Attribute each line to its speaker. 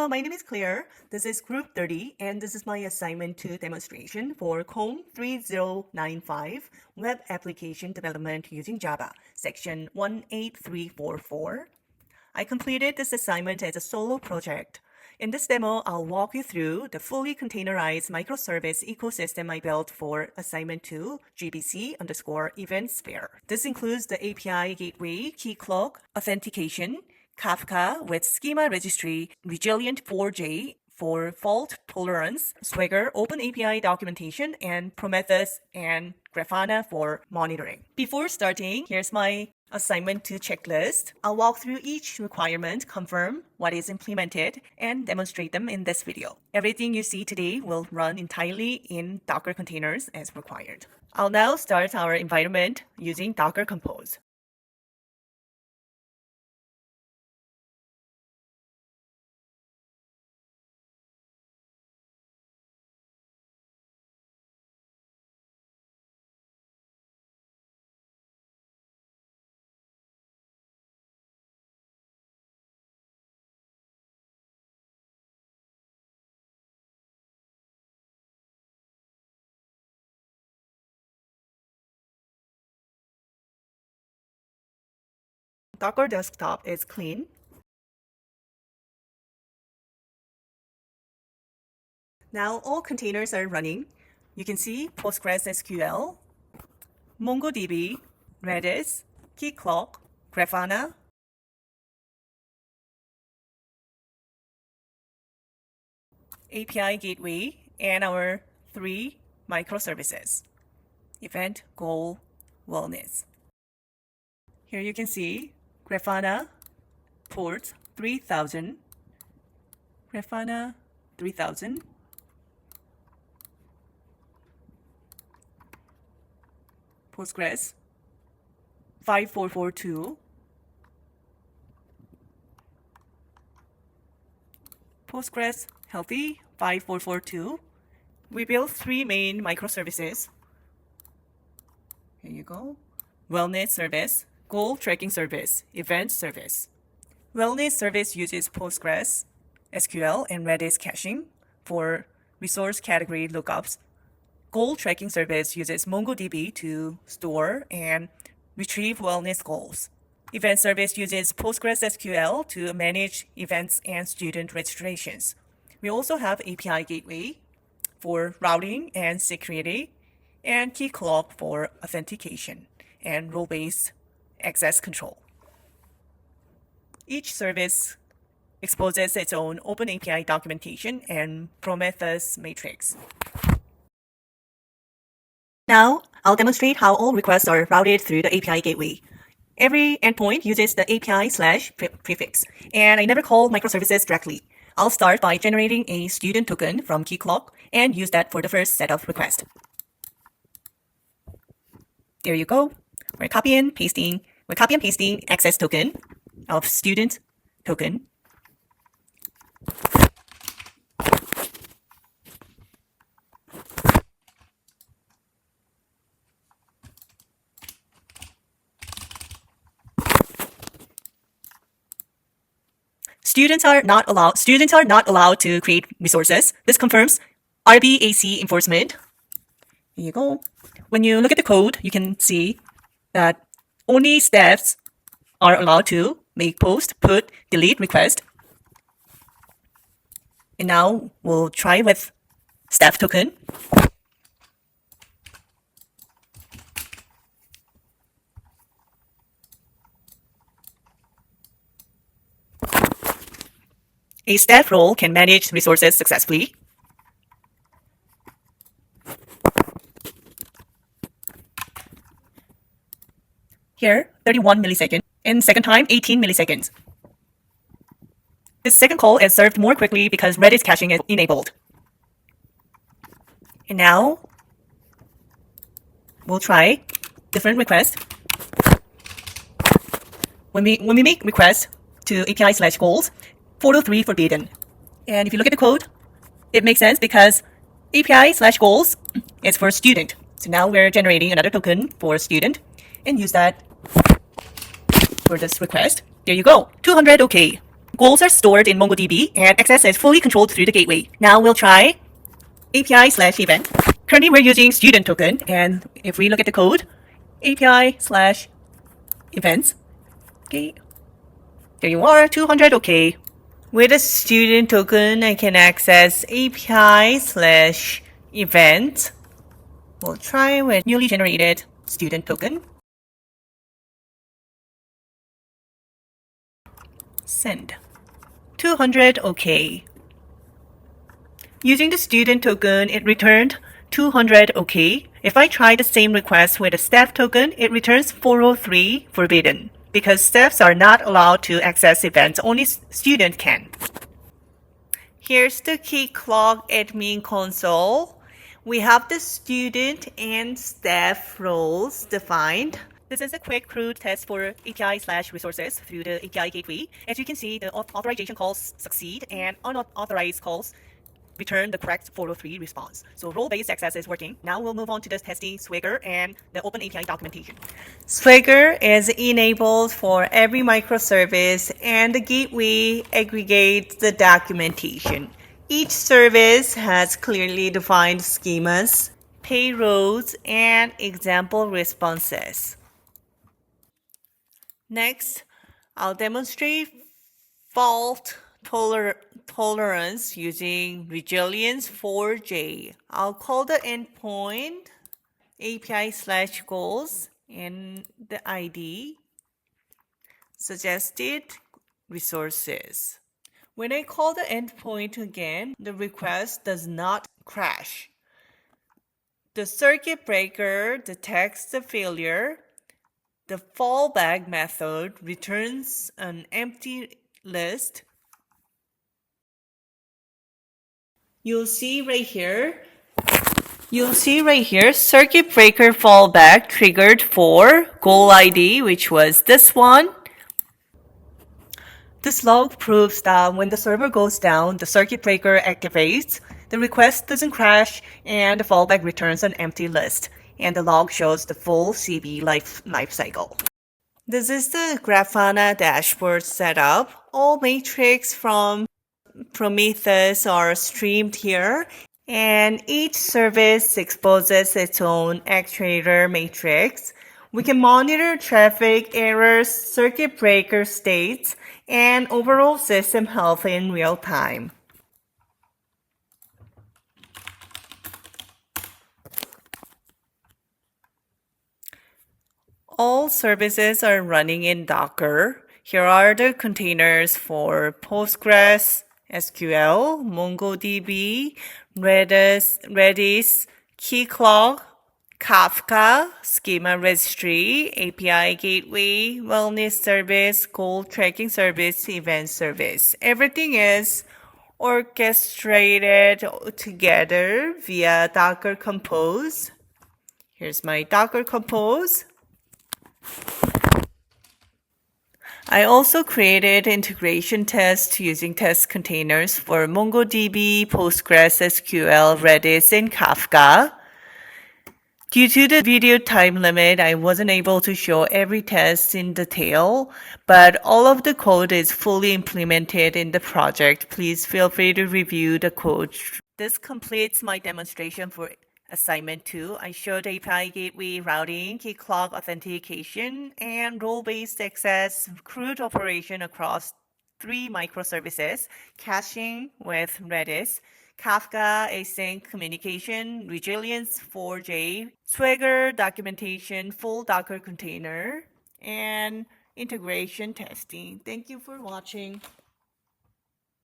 Speaker 1: my name is Claire. This is Group 30, and this is my assignment 2 demonstration for comp3095 Web Application Development using Java, section 18344. I completed this assignment as a solo project. In this demo, I'll walk you through the fully containerized microservice ecosystem I built for assignment 2 gbc_eventsphere. This includes the API gateway, key clock, authentication, Kafka with schema registry, Resilient 4J for fault tolerance, Swagger Open API documentation, and Prometheus and Grafana for monitoring. Before starting, here's my assignment 2 checklist. I'll walk through each requirement, confirm what is implemented, and demonstrate them in this video. Everything you see today will run entirely in Docker containers as required. I'll now start our environment using Docker Compose. Docker desktop is clean. Now all containers are running. You can see PostgreSQL, MongoDB, Redis, Keycloak, Grafana, API gateway, and our 3 microservices, event, goal, wellness. Here you can see Grafana port 3000, Grafana 3000, Postgres 5442, Postgres Healthy 5442. We built 3 main microservices. Here you go. Wellness service, goal tracking service, event service. Wellness service uses Postgres, SQL, and Redis caching for resource category lookups. Goal tracking service uses MongoDB to store and retrieve wellness goals. Event service uses PostgreSQL to manage events and student registrations. We also have API gateway for routing and security, and Keycloak for authentication and role-based access control. Each service exposes its own Open API documentation and Prometheus matrix. Now, I'll demonstrate how all requests are routed through the API gateway. Every endpoint uses the API/prefix, and I never call microservices directly. I'll start by generating a student token from Keycloak and use that for the first set of requests. There you go. We're copy and pasting access token of student token. Students are not allowed to create resources. This confirms RBAC enforcement. Here you go. When you look at the code, you can see that only staffs are allowed to make post, put, delete request. And now we'll try with staff token. A staff role can manage resources successfully. Here, 31 milliseconds, and second time, 18 milliseconds. This second call is served more quickly because Redis caching is enabled. And now, we'll try different requests. When we make requests to API/goals, photo 3 forbidden. And if you look at the code, it makes sense because API/goals is for student. So now we're generating another token for student and use that for this request. There you go, 200 OK. Goals are stored in MongoDB and access is fully controlled through the gateway. Now we'll try API/event. Currently we're using student token, and if we look at the code, API/events. Okay, there you are, 200, okay. With a student token, I can access API/event. We'll try with newly generated student token. Send. 200, okay. Using the student token, it returned 200, okay. If I try the same request with a staff token, it returns 403, forbidden. Because staffs are not allowed to access events, only student can. Here's the Keycloak admin console. We have the student and staff roles defined. This is a quick crude test for API/resources through the API gateway. As you can see, the authorization calls succeed and unauthorized calls return the correct 403 response. So role-based access is working. Now we'll move on to the testing Swagger and the Open API documentation. Swagger is enabled for every microservice and the gateway aggregates the documentation. Each service has clearly defined schemas, payloads, and example responses. Next, I'll demonstrate fault tolerance using resilience4j. I'll call the endpoint API/goals and the ID suggested resources. When I call the endpoint again, the request does not crash. The circuit breaker detects the failure. The fallback method returns an empty list. You'll see right here, circuit breaker fallback triggered for goal ID, which was this one. This log proves that when the server goes down, the circuit breaker activates, the request doesn't crash, and the fallback returns an empty list. And the log shows the full CB life cycle. This is the Grafana dashboard setup. All metrics from Prometheus are streamed here, and each service exposes its own actuator matrix. We can monitor traffic errors, circuit breaker states, and overall system health in real time. All services are running in Docker. Here are the containers for Postgres, SQL, MongoDB, Redis, Keycloak, Kafka, Schema Registry, API Gateway, Wellness Service, Goal Tracking Service, Event Service. Everything is orchestrated together via Docker Compose. Here's my Docker Compose. I also created integration tests using test containers for MongoDB, Postgres, SQL, Redis, and Kafka. Due to the video time limit, I wasn't able to show every test in detail, but all of the code is fully implemented in the project. Please feel free to review the code. This completes my demonstration for Assignment 2. I showed API gateway routing, Keycloak authentication, and role-based access CRUD operation across 3 microservices, caching with Redis, Kafka async communication, resilience4j, Swagger documentation, full Docker container, and integration testing. Thank you for watching.